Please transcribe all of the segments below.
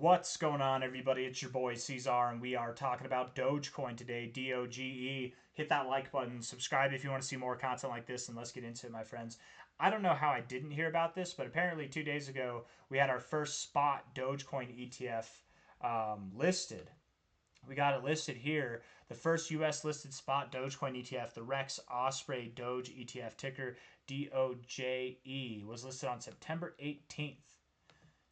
What's going on, everybody? It's your boy C-Zar, and we are talking about Dogecoin today, DOGE. Hit that like button, subscribe if you want to see more content like this, and let's get into it, my friends. I don't know how I didn't hear about this, but apparently 2 days ago, we had our first spot Dogecoin ETF listed. We got it listed here. The first U.S. listed spot Dogecoin ETF, the Rex Osprey Doge ETF, ticker DOJE, was listed on September 18th.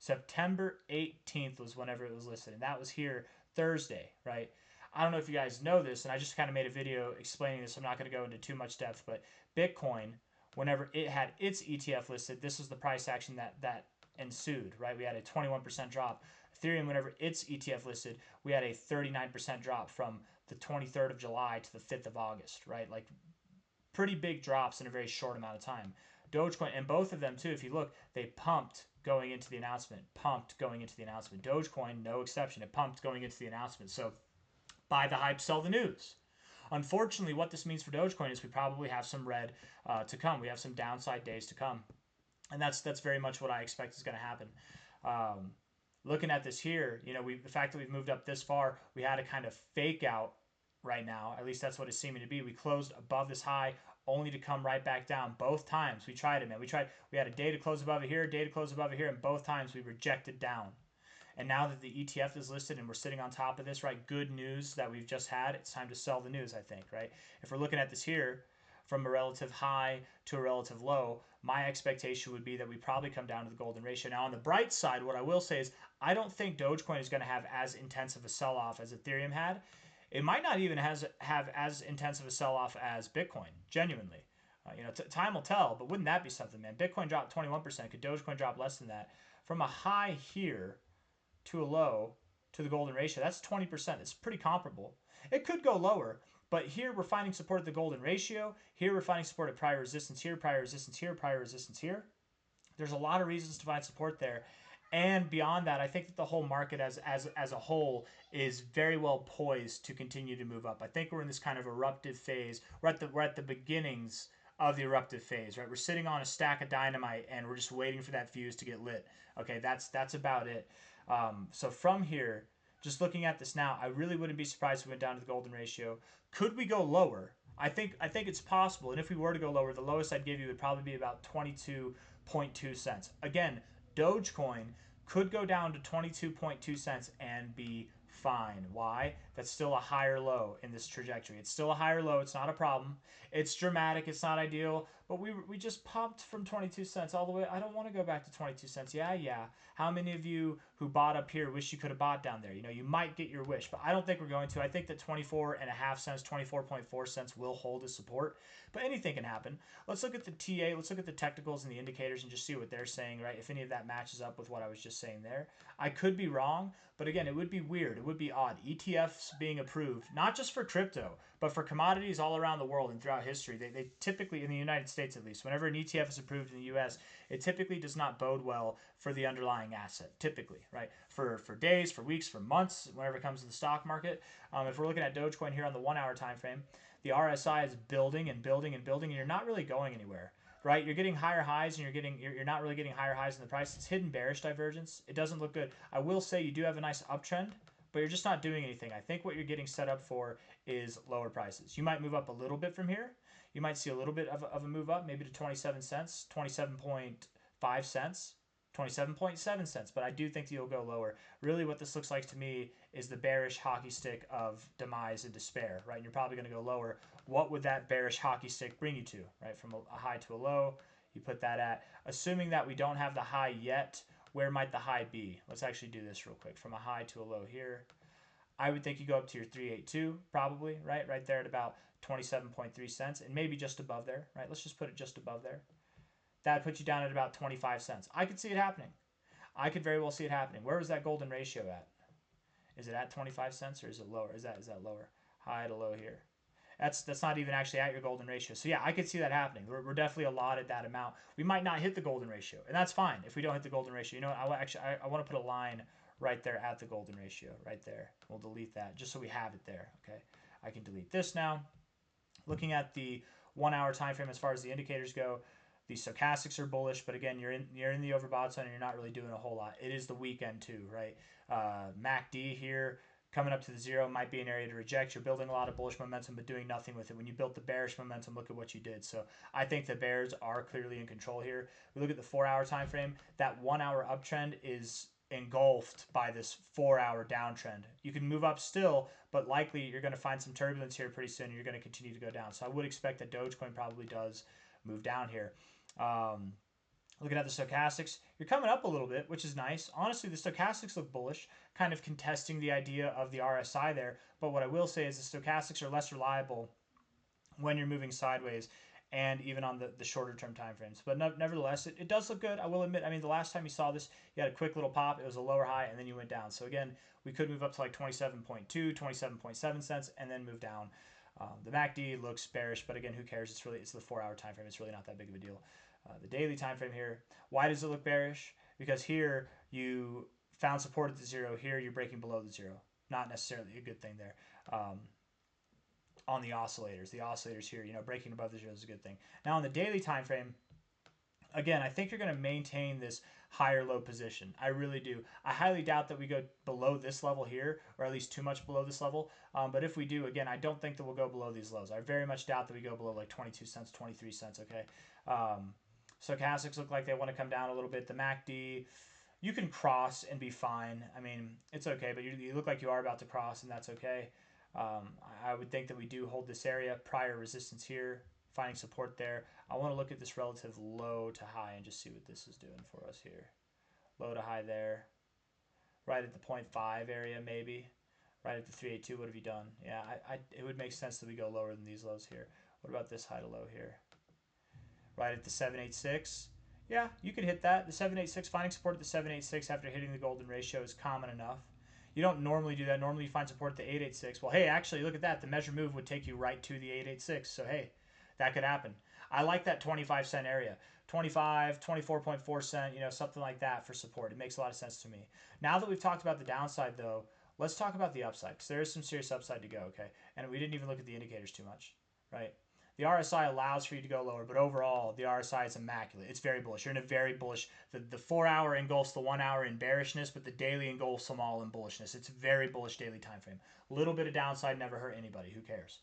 September 18th was whenever it was listed, and that was here Thursday, right? I don't know if you guys know this, and I just kind of made a video explaining this. I'm not going to go into too much depth, but Bitcoin, whenever it had its ETF listed, this was the price action that ensued, right? We had a 21% drop. Ethereum, whenever its ETF listed, we had a 39% drop from the 23rd of July to the 5th of August, right? Like pretty big drops in a very short amount of time. Dogecoin, and both of them too, if you look, they pumped going into the announcement, pumped going into the announcement. Dogecoin, no exception, it pumped going into the announcement. So buy the hype, sell the news. Unfortunately, what this means for Dogecoin is we probably have some red to come. We have some downside days to come, and that's very much what I expect is going to happen. Looking at this here, you know, the fact that we've moved up this far, we had a kind of fake out right now. At least that's what it's seeming to be. We closed above this high only to come right back down both times. We tried it, man. We had a day to close above it here, a day to close above it here, and both times we rejected down. And now that the ETF is listed and we're sitting on top of this, right, good news that we've just had, it's time to sell the news, I think, right? If we're looking at this here, from a relative high to a relative low, my expectation would be that we probably come down to the golden ratio. Now, on the bright side, what I will say is I don't think Dogecoin is going to have as intensive a sell-off as Ethereum had. It might not even have as intensive a sell-off as Bitcoin, genuinely. Time will tell, but wouldn't that be something, man? Bitcoin dropped 21%. Could Dogecoin drop less than that? From a high here to a low to the golden ratio, that's 20%. It's pretty comparable. It could go lower, but here we're finding support at the golden ratio. Here we're finding support at prior resistance here, prior resistance here, prior resistance here. There's a lot of reasons to find support there. And beyond that, I think that the whole market as a whole is very well poised to continue to move up. I think we're in this kind of eruptive phase. We're at the beginnings of the eruptive phase, right? We're sitting on a stack of dynamite and we're just waiting for that fuse to get lit. Okay, that's about it. So from here, just looking at this now, I really wouldn't be surprised if we went down to the golden ratio. Could we go lower? I think it's possible. And if we were to go lower, the lowest I'd give you would probably be about 22.2 cents. Again, Dogecoin could go down to 22.2 cents and be fine. Why? That's still a higher low in this trajectory. It's still a higher low. It's not a problem. It's dramatic. It's not ideal. But we just popped from 22 cents all the way. I don't want to go back to 22 cents. Yeah. How many of you who bought up here wish you could have bought down there? You know, you might get your wish, but I don't think we're going to. I think that 24.5 cents, 24.4 cents will hold as support, but anything can happen. Let's look at the TA. Let's look at the technicals and the indicators and just see what they're saying, right? If any of that matches up with what I was just saying there. I could be wrong, but again, it would be weird. It would be odd. ETFs being approved, not just for crypto, but for commodities all around the world and throughout history. They typically, in the United States at least, whenever an ETF is approved in the US, it typically does not bode well for the underlying asset, typically, right? For days, for weeks, for months, whenever it comes to the stock market. If we're looking at Dogecoin here on the 1 hour time frame, the RSI is building and building and building, and you're not really going anywhere. Right, you're getting higher highs, and you're not really getting higher highs in the price. It's hidden bearish divergence. It doesn't look good. I will say you do have a nice uptrend, but you're just not doing anything. I think what you're getting set up for is lower prices. You might move up a little bit from here. You might see a little bit of a move up, maybe to 27 cents, 27.5 cents, 27.7 cents, but I do think you'll go lower. Really what this looks like to me is the bearish hockey stick of demise and despair, right? And you're probably going to go lower. What would that bearish hockey stick bring you to, right? From a high to a low, you put that at. Assuming that we don't have the high yet, where might the high be? Let's actually do this real quick. From a high to a low here, I would think you go up to your 382 probably, right? Right there at about 27.3 cents and maybe just above there, right? Let's just put it just above there. That puts you down at about 25 cents. I could see it happening. I could very well see it happening. Where is that golden ratio at? Is it at 25 cents or is it lower? Is that lower? High to low here. That's not even actually at your golden ratio. So yeah, I could see that happening. We're definitely allotted that amount. We might not hit the golden ratio, and that's fine if we don't hit the golden ratio. You know what? I want to put a line right there at the golden ratio, right there. We'll delete that just so we have it there. Okay, I can delete this now. Looking at the 1 hour time frame as far as the indicators go, The stochastics are bullish, but again, you're in the overbought zone and you're not really doing a whole lot. It is the weekend too, right? MACD here coming up to the zero might be an area to reject. You're building a lot of bullish momentum, but doing nothing with it. When you built the bearish momentum, look at what you did. So I think the bears are clearly in control here. We look at the 4-hour time frame. That 1 hour uptrend is engulfed by this 4-hour downtrend. You can move up still, but likely you're going to find some turbulence here pretty soon and you're going to continue to go down. So I would expect that Dogecoin probably does move down here. Looking at the stochastics, you're coming up a little bit, which is nice. Honestly, the stochastics look bullish, kind of contesting the idea of the RSI there. But what I will say is the stochastics are less reliable when you're moving sideways and even on the shorter term time frames. But nevertheless, it does look good. I will admit, I mean, the last time you saw this, you had a quick little pop. It was a lower high, and then you went down. So again, we could move up to like 27.2, 27.7 cents, and then move down. The MACD looks bearish, but again, who cares? It's the 4-hour time frame. It's really not that big of a deal. The daily time frame here. Why does it look bearish? Because here you found support at the zero. Here you're breaking below the zero. Not necessarily a good thing there. On the oscillators here, breaking above the zero is a good thing. Now on the daily time frame, again, I think you're going to maintain this higher low position. I really do. I highly doubt that we go below this level here, or at least too much below this level. But if we do, again, I don't think that we'll go below these lows. I very much doubt that we go below like 22 cents, 23 cents, okay? Stochastics look like they want to come down a little bit. The MACD, you can cross and be fine. I mean, it's okay, but you look like you are about to cross, and that's okay. I would think that we do hold this area, prior resistance here, finding support there. I want to look at this relative low to high and just see what this is doing for us here. Low to high there, right at the 0.5 area maybe, right at the 382. What have you done? Yeah, it would make sense that we go lower than these lows here. What about this high to low here? Right at the 786. Yeah, you can hit that. The 786, finding support at the 786 after hitting the golden ratio is common enough. You don't normally do that. Normally you find support at the 886. Well, hey, actually, look at that. The measure move would take you right to the 886. So, hey, that could happen. I like that 25 cent area. 25, 24.4 cent, something like that for support. It makes a lot of sense to me. Now that we've talked about the downside, though, let's talk about the upside, because there is some serious upside to go, okay? And we didn't even look at the indicators too much, right? The RSI allows for you to go lower, but overall, the RSI is immaculate. It's very bullish. You're in a very bullish. The 4-hour engulfs the 1 hour in bearishness, but the daily engulfs them all in bullishness. It's a very bullish daily time frame. A little bit of downside never hurt anybody. Who cares?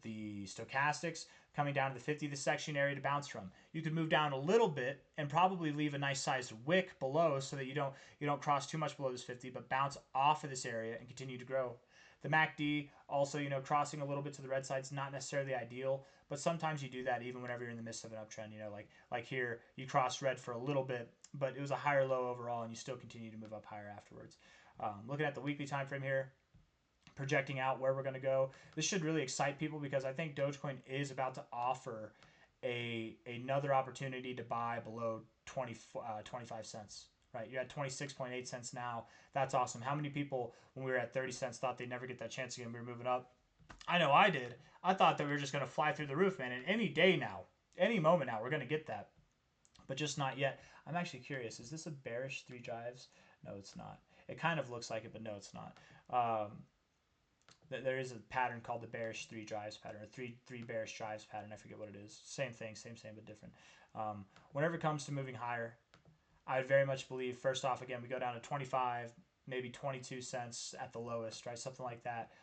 The stochastics coming down to the 50, the section area to bounce from. You could move down a little bit and probably leave a nice sized wick below so that you don't cross too much below this 50, but bounce off of this area and continue to grow. The MACD also, crossing a little bit to the red side is not necessarily ideal, but sometimes you do that even whenever you're in the midst of an uptrend. Like here, you crossed red for a little bit, but it was a higher low overall, and you still continue to move up higher afterwards. Looking at the weekly time frame here, projecting out where we're going to go. This should really excite people because I think Dogecoin is about to offer another opportunity to buy below 25 cents. Right, you're at 26.8 cents now. That's awesome. How many people, when we were at 30 cents, thought they'd never get that chance again? We were moving up. I know I did. I thought that we were just going to fly through the roof, man. And any day now, any moment now, we're going to get that. But just not yet. I'm actually curious. Is this a bearish 3 drives? No, it's not. It kind of looks like it, but no, it's not. There is a pattern called the bearish 3 drives pattern, or three bearish drives pattern. I forget what it is. Same thing, same, but different. Whenever it comes to moving higher, I would very much believe, first off, again, we go down to 25, maybe 22 cents at the lowest, right? Something like that.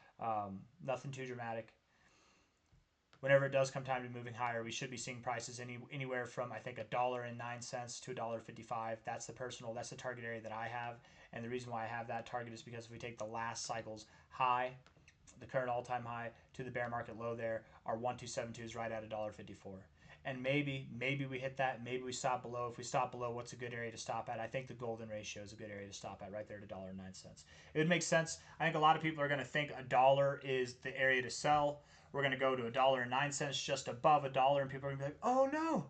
Nothing too dramatic. Whenever it does come time to moving higher, we should be seeing prices anywhere from, I think, $1.09 to $1.55. That's the target area that I have. And the reason why I have that target is because if we take the last cycle's high, the current all-time high, to the bear market low there, our 1272 is right at $1.54. And maybe we hit that. Maybe we stop below. If we stop below, what's a good area to stop at? I think the golden ratio is a good area to stop at, right there at $1.09. It would make sense. I think a lot of people are going to think $1 is the area to sell. We're going to go to $1.09, just above $1, and people are going to be like, oh no,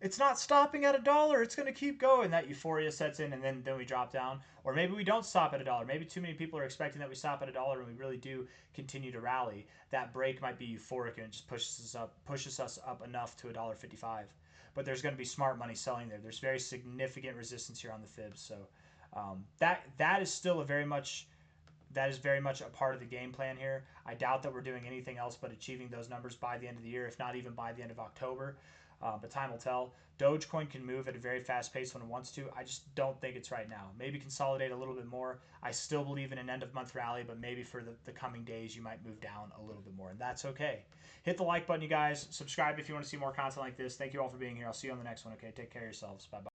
it's not stopping at $1. It's going to keep going. That euphoria sets in, and then we drop down. Or maybe we don't stop at $1. Maybe too many people are expecting that we stop at $1, and we really do continue to rally. That break might be euphoric, and it just pushes us up enough to $1.55. But there's going to be smart money selling there. There's very significant resistance here on the fibs. So that is still very much a part of the game plan here. I doubt that we're doing anything else but achieving those numbers by the end of the year, if not even by the end of October. but time will tell. Dogecoin can move at a very fast pace when it wants to. I just don't think it's right now. Maybe consolidate a little bit more. I still believe in an end of month rally, but maybe for the coming days, you might move down a little bit more, and that's okay. Hit the like button, you guys. Subscribe if you want to see more content like this. Thank you all for being here. I'll see you on the next one. Okay, take care of yourselves. Bye bye.